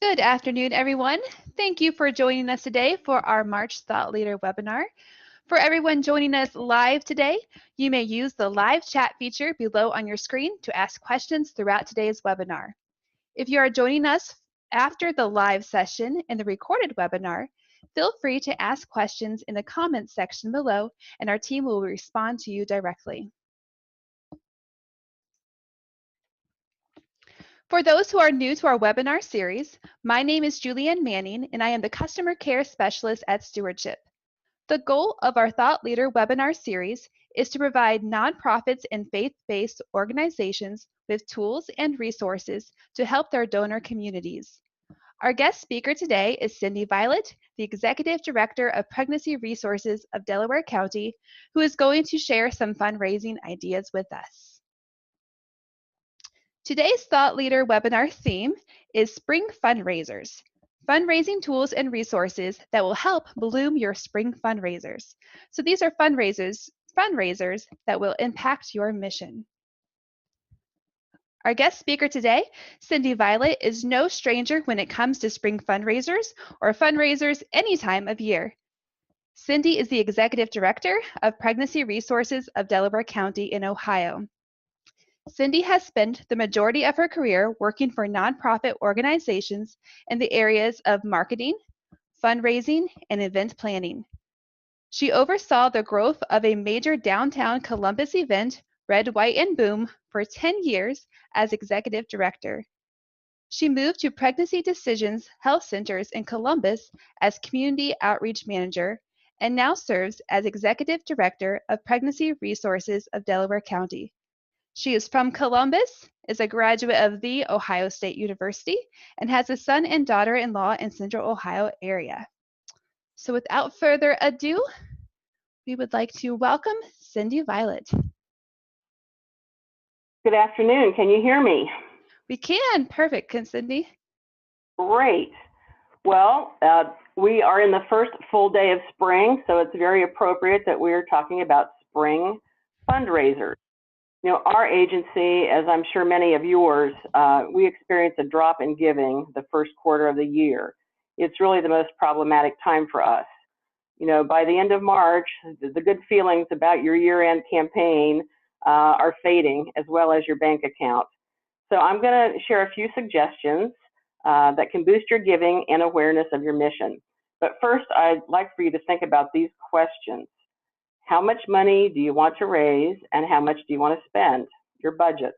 Good afternoon, everyone. Thank you for joining us today for our March Thought Leader webinar. For everyone joining us live today, you may use the live chat feature below on your screen to ask questions throughout today's webinar. If you are joining us after the live session and the recorded webinar, feel free to ask questions in the comments section below, and our team will respond to you directly. For those who are new to our webinar series, my name is Julian Manning, and I am the Customer Care Specialist at Stewardship. The goal of our Thought Leader webinar series is to provide nonprofits and faith-based organizations with tools and resources to help their donor communities. Our guest speaker today is Cindy Violet, the Executive Director of Pregnancy Resources of Delaware County, who is going to share some fundraising ideas with us. Today's Thought Leader webinar theme is Spring Fundraisers, fundraising tools and resources that will help bloom your spring fundraisers. So these are fundraisers that will impact your mission. Our guest speaker today, Cindy Violet, is no stranger when it comes to spring fundraisers or fundraisers any time of year. Cindy is the Executive Director of Pregnancy Resources of Delaware County in Ohio. Cindy has spent the majority of her career working for nonprofit organizations in the areas of marketing, fundraising, and event planning. She oversaw the growth of a major downtown Columbus event, Red, White, and Boom, for 10 years as executive director. She moved to Pregnancy Decisions Health Centers in Columbus as community outreach manager and now serves as executive director of Pregnancy Resources of Delaware County. She is from Columbus, is a graduate of The Ohio State University, and has a son and daughter-in-law in Central Ohio area. So without further ado, we would like to welcome Cindy Violet. Good afternoon. Can you hear me? We can. Perfect. Can Cindy? Great. Well, we are in the first full day of spring, so it's very appropriate that we're talking about spring fundraisers. You know, our agency, as I'm sure many of yours, we experience a drop in giving the first quarter of the year. It's really the most problematic time for us. You know, by the end of March, the good feelings about your year-end campaign are fading, as well as your bank account. So I'm going to share a few suggestions that can boost your giving and awareness of your mission. But first, I'd like for you to think about these questions. How much money do you want to raise, and how much do you want to spend? Your budget.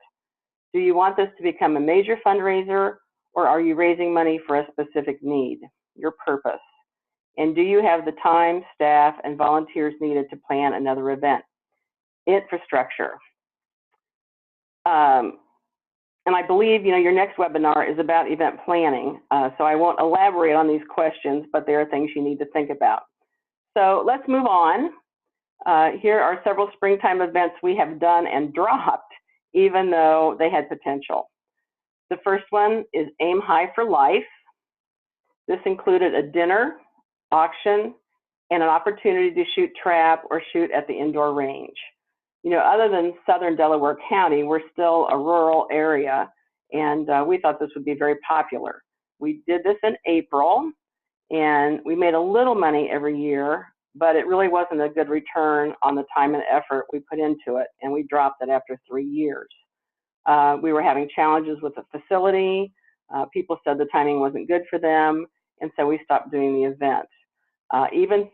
Do you want this to become a major fundraiser, or are you raising money for a specific need? Your purpose. And do you have the time, staff, and volunteers needed to plan another event? Infrastructure. And I believe, you know, your next webinar is about event planning, so I won't elaborate on these questions, but there are things you need to think about. So let's move on. Here are several springtime events we have done and dropped, even though they had potential. The first one is Aim High for Life. This included a dinner, auction, and an opportunity to shoot trap or shoot at the indoor range. You know, other than southern Delaware County, we're still a rural area, and we thought this would be very popular. We did this in April, and we made a little money every year, but it really wasn't a good return on the time and effort we put into it, and we dropped it after 3 years. We were having challenges with the facility. People said the timing wasn't good for them, and so we stopped doing the event. Even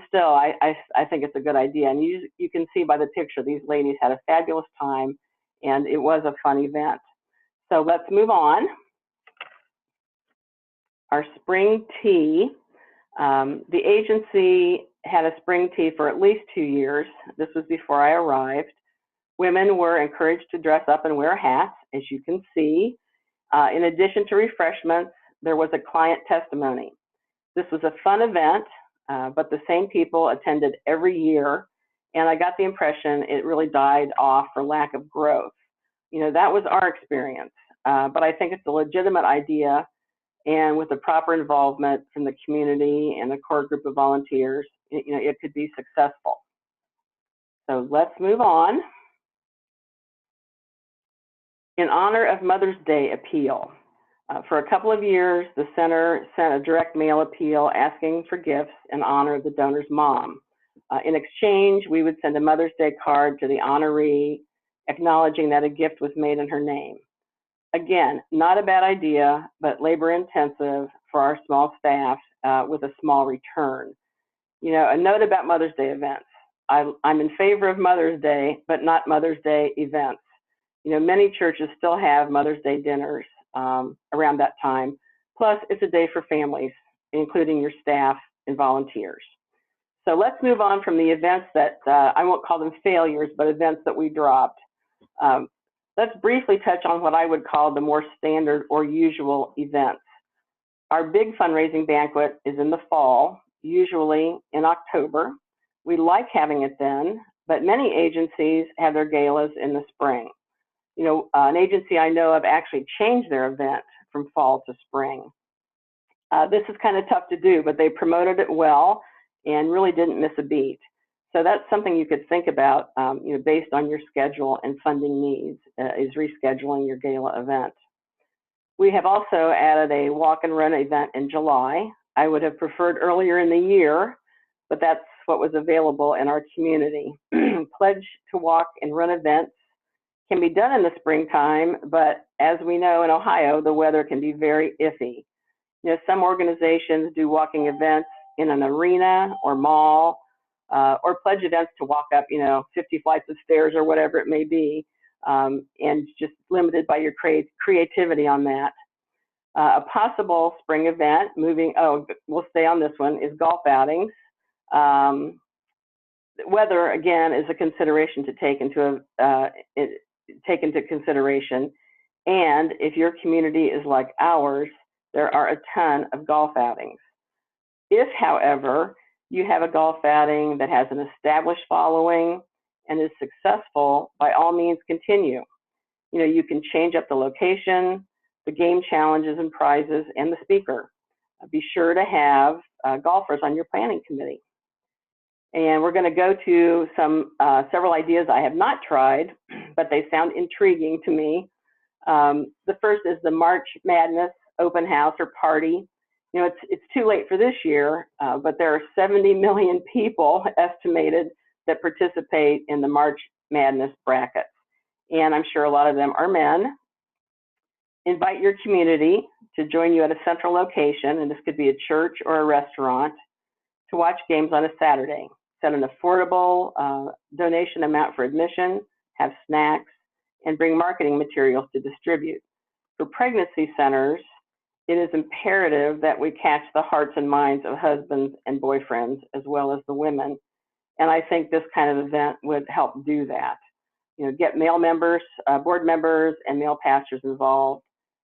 still, I think it's a good idea. And you can see by the picture, these ladies had a fabulous time, and it was a fun event. So let's move on. Our spring tea. The agency had a spring tea for at least 2 years. This was before I arrived. Women were encouraged to dress up and wear hats, as you can see. In addition to refreshments, there was a client testimony. This was a fun event, but the same people attended every year, and I got the impression it really died off for lack of growth. You know, that was our experience, but I think it's a legitimate idea, and with the proper involvement from the community and a core group of volunteers, it could be successful. So let's move on. In honor of Mother's Day appeal. For a couple of years, the center sent a direct mail appeal asking for gifts in honor of the donor's mom. In exchange, we would send a Mother's Day card to the honoree acknowledging that a gift was made in her name. Again, not a bad idea, but labor intensive for our small staff with a small return. You know, a note about Mother's Day events. I'm in favor of Mother's Day, but not Mother's Day events. You know, many churches still have Mother's Day dinners around that time. Plus, it's a day for families, including your staff and volunteers. So let's move on from the events that, I won't call them failures, but events that we dropped. Let's briefly touch on what I would call the more standard or usual events. Our big fundraising banquet is in the fall, usually in October. We like having it then, but many agencies have their galas in the spring. You know, an agency I know of actually changed their event from fall to spring. This is kind of tough to do, but they promoted it well and really didn't miss a beat. So that's something you could think about, you know, based on your schedule and funding needs, is rescheduling your gala event. We have also added a walk and run event in July. I would have preferred earlier in the year, but that's what was available in our community. Pledge to walk and run events can be done in the springtime, but as we know in Ohio, the weather can be very iffy. You know, some organizations do walking events in an arena or mall, or pledge events to walk up, you know, 50 flights of stairs or whatever it may be, and just limited by your creativity on that. A possible spring event, we'll stay on this one, is golf outings. Weather, again, is a consideration to take into consideration. And if your community is like ours, there are a ton of golf outings. If, however, you have a golf outing that has an established following and is successful, by all means continue. You know, you can change up the location, the game challenges and prizes, and the speaker. Be sure to have golfers on your planning committee. And we're going to go to several ideas I have not tried, but they sound intriguing to me. The first is the March Madness open house or party. You know, it's too late for this year, but there are 70 million people estimated that participate in the March Madness brackets. And I'm sure a lot of them are men. Invite your community to join you at a central location, and this could be a church or a restaurant, to watch games on a Saturday. Set an affordable donation amount for admission, have snacks, and bring marketing materials to distribute. For pregnancy centers, it is imperative that we catch the hearts and minds of husbands and boyfriends, as well as the women. And I think this kind of event would help do that. You know, get male members, board members, and male pastors involved.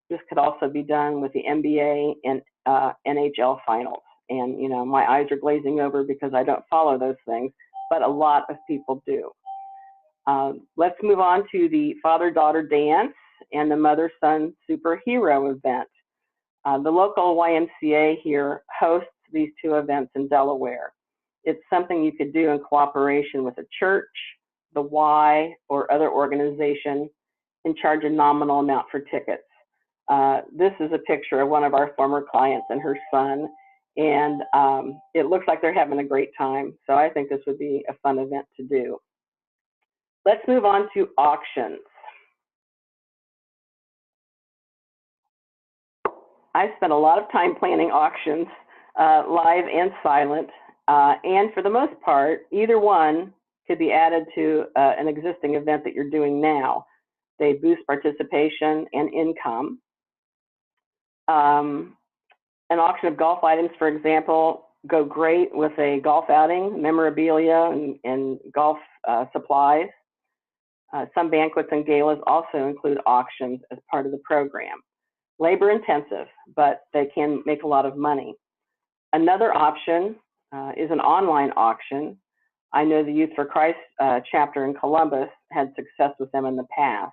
This could also be done with the NBA and NHL finals. And, you know, my eyes are glazing over because I don't follow those things, but a lot of people do. Let's move on to the father-daughter dance and the mother-son superhero event. The local YMCA here hosts these two events in Delaware. It's something you could do in cooperation with a church, the Y, or other organization, and charge a nominal amount for tickets. This is a picture of one of our former clients and her son, and it looks like they're having a great time. So I think this would be a fun event to do. Let's move on to auctions. I spent a lot of time planning auctions, live and silent, and for the most part, either one could be added to an existing event that you're doing now. They boost participation and income. An auction of golf items, for example, go great with a golf outing, memorabilia, and golf supplies. Some banquets and galas also include auctions as part of the program. Labor intensive, but they can make a lot of money. Another option is an online auction. I know the Youth for Christ chapter in Columbus had success with them in the past.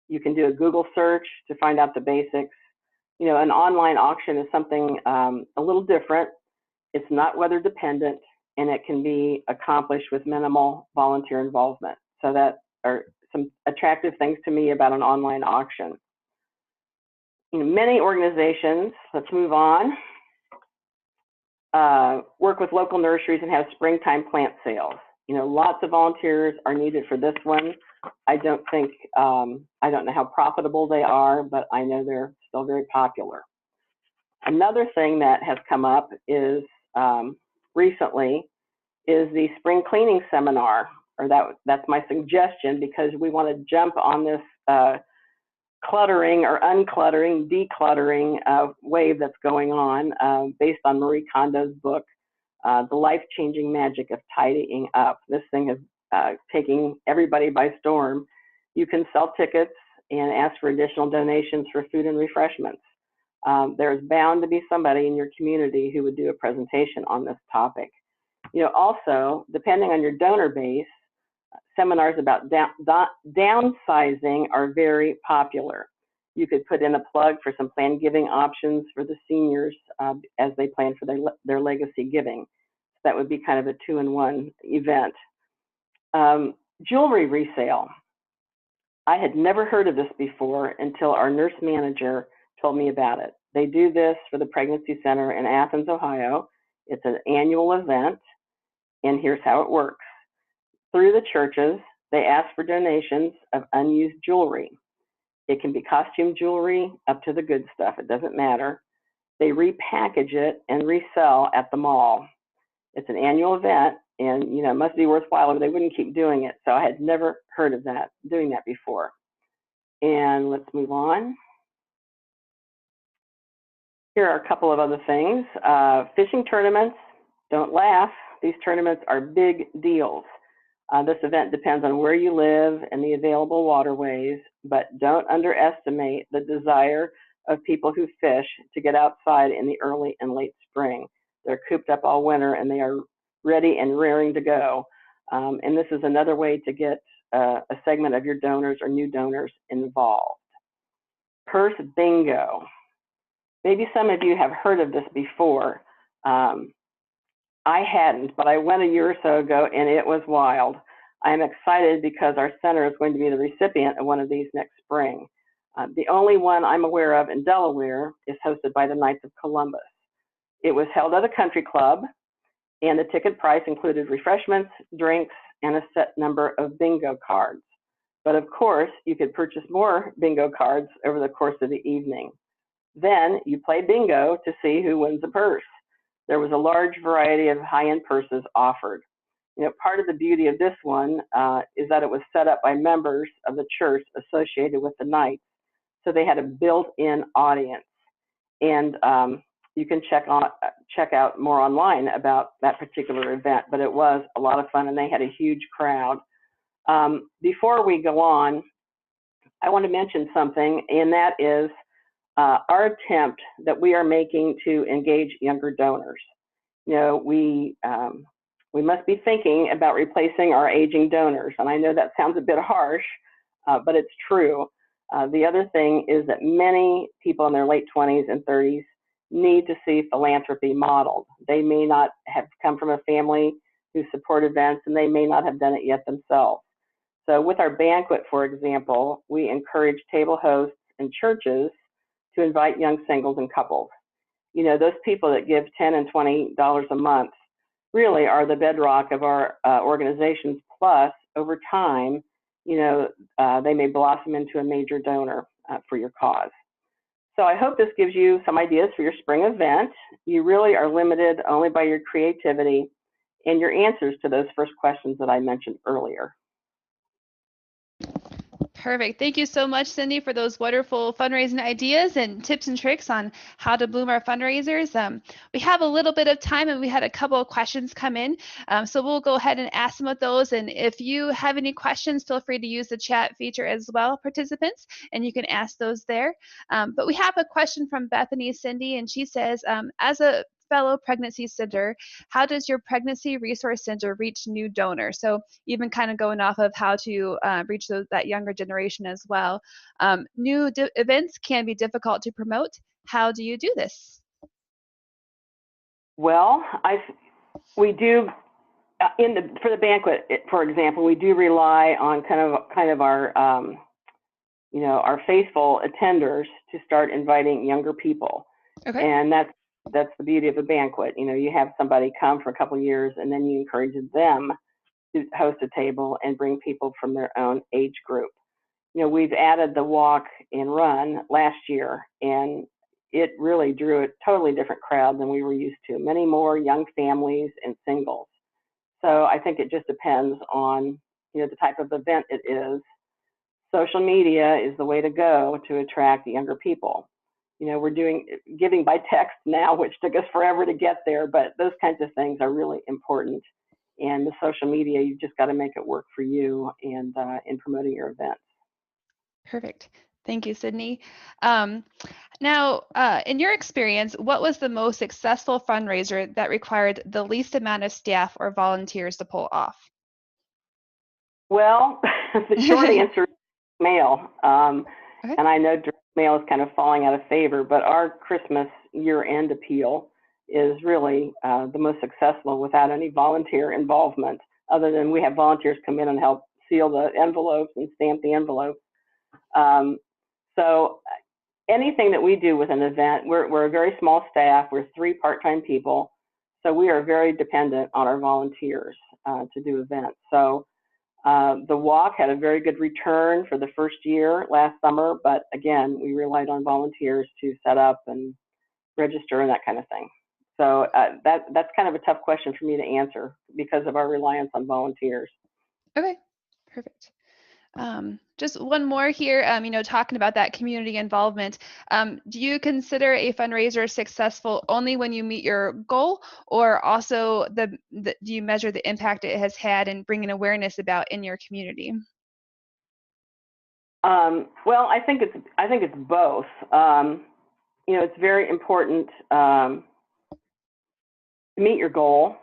You can do a Google search to find out the basics. You know, an online auction is something a little different. It's not weather dependent, and it can be accomplished with minimal volunteer involvement. So that are some attractive things to me about an online auction. many organizations, let's move on, work with local nurseries and have springtime plant sales. Lots of volunteers are needed for this one. I don't know how profitable they are, but I know they're still very popular. Another thing that has come up is recently is the spring cleaning seminar, or that's my suggestion, because we want to jump on this cluttering or uncluttering, decluttering wave that's going on based on Marie Kondo's book, The Life-Changing Magic of Tidying Up. This thing is taking everybody by storm. You can sell tickets and ask for additional donations for food and refreshments. There's bound to be somebody in your community who would do a presentation on this topic. Also, depending on your donor base, seminars about downsizing are very popular. You could put in a plug for some planned giving options for the seniors as they plan for their legacy giving. So that would be kind of a 2-in-1 event. Jewelry resale. I had never heard of this before until our nurse manager told me about it. They do this for the Pregnancy Center in Athens, Ohio. It's an annual event, and here's how it works. Through the churches, they ask for donations of unused jewelry. It can be costume jewelry up to the good stuff. It doesn't matter. They repackage it and resell at the mall. It's an annual event, and it must be worthwhile or they wouldn't keep doing it. So I had never heard of doing that before. And let's move on. Here are a couple of other things. Fishing tournaments. Don't laugh. These tournaments are big deals. This event depends on where you live and the available waterways, but don't underestimate the desire of people who fish to get outside in the early and late spring. They're cooped up all winter and they are ready and raring to go. And this is another way to get a segment of your donors or new donors involved. Purse bingo. Maybe some of you have heard of this before. I hadn't, but I went a year or so ago and it was wild. I am excited because our center is going to be the recipient of one of these next spring. The only one I'm aware of in Delaware is hosted by the Knights of Columbus. It was held at a country club, and the ticket price included refreshments, drinks, and a set number of bingo cards. But of course, you could purchase more bingo cards over the course of the evening. Then you play bingo to see who wins a purse. There was a large variety of high-end purses offered. Part of the beauty of this one is that it was set up by members of the church associated with the Knights. So they had a built-in audience. And you can check out more online about that particular event, but it was a lot of fun and they had a huge crowd. Before we go on, I want to mention something, and that is our attempt that we are making to engage younger donors. We must be thinking about replacing our aging donors, and I know that sounds a bit harsh, but it's true. The other thing is that many people in their late 20s and 30s need to see philanthropy modeled. They may not have come from a family who support events, and they may not have done it yet themselves. So with our banquet, for example, we encourage table hosts and churches to invite young singles and couples. Those people that give $10 and $20 a month really are the bedrock of our organizations. Plus, over time, they may blossom into a major donor for your cause. So I hope this gives you some ideas for your spring event. You really are limited only by your creativity and your answers to those first questions that I mentioned earlier. Perfect. Thank you so much, Cindy, for those wonderful fundraising ideas and tips and tricks on how to bloom our fundraisers. We have a little bit of time and we had a couple of questions come in. So we'll go ahead and ask some of those. And if you have any questions, feel free to use the chat feature as well, participants, and you can ask those there. But we have a question from Bethany Cindy, and she says, as a fellow pregnancy center, how does your pregnancy resource center reach new donors? So even kind of going off of how to reach that younger generation as well. New events can be difficult to promote. How do you do this? Well, we do for the banquet, for example, we do rely on kind of our our faithful attenders to start inviting younger people. Okay. And that's the beauty of a banquet. You have somebody come for a couple of years, and then you encourage them to host a table and bring people from their own age group. We've added the walk and run last year, and it really drew a totally different crowd than we were used to. Many more young families and singles. So I think it just depends on the type of event it is. Social media is the way to go to attract younger people. We're doing giving by text now, which took us forever to get there, but those kinds of things are really important. And the social media, you've just got to make it work for you and in promoting your events. Perfect. Thank you, Sydney. Now, in your experience, what was the most successful fundraiser that required the least amount of staff or volunteers to pull off? Well, the short answer is mail. Okay. And I know direct mail is kind of falling out of favor, but our Christmas year-end appeal is really the most successful without any volunteer involvement, other than we have volunteers come in and help seal the envelopes and stamp the envelopes. So anything that we do with an event, we're a very small staff. We're 3 part-time people, so we are very dependent on our volunteers to do events. So the walk had a very good return for the first year last summer, but again, we relied on volunteers to set up and register and that kind of thing. So that's kind of a tough question for me to answer because of our reliance on volunteers. Okay, perfect. Just one more here, talking about that community involvement. Do you consider a fundraiser successful only when you meet your goal, or also do you measure the impact it has had in bringing awareness about in your community? Well, I think it's both. It's very important to meet your goal.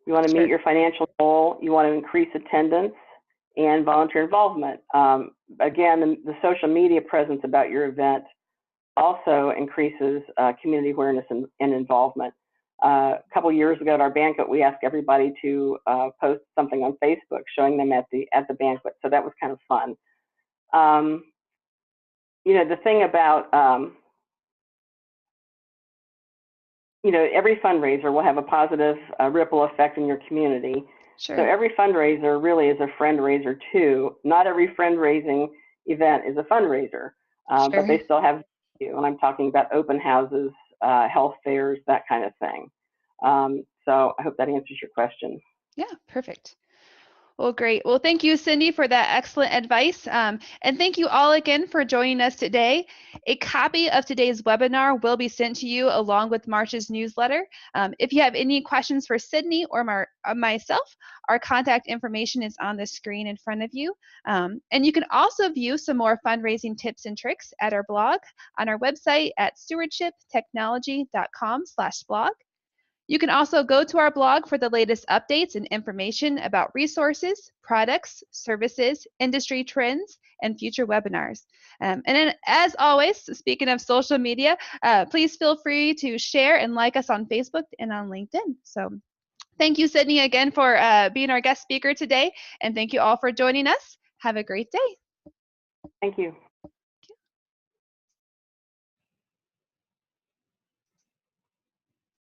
You want to Sure. meet your financial goal. You want to increase attendance and volunteer involvement. Again, the social media presence about your event also increases community awareness and involvement. A couple years ago at our banquet, we asked everybody to post something on Facebook showing them at the banquet. So that was kind of fun. The thing about every fundraiser will have a positive ripple effect in your community. Sure. So every fundraiser really is a friend-raiser too. Not every friend-raising event is a fundraiser, Sure. but they still have value. And I'm talking about open houses, health fairs, that kind of thing. So I hope that answers your question. Yeah, perfect. Well, great. Well, thank you, Cindy, for that excellent advice. And thank you all again for joining us today. A copy of today's webinar will be sent to you along with March's newsletter. If you have any questions for Sydney or myself, our contact information is on the screen in front of you. And you can also view some more fundraising tips and tricks at our blog on our website at stewardshiptechnology.com/blog. You can also go to our blog for the latest updates and information about resources, products, services, industry trends, and future webinars. And then, as always, speaking of social media, please feel free to share and like us on Facebook and on LinkedIn. So thank you, Sydney, again for being our guest speaker today. And thank you all for joining us. Have a great day. Thank you.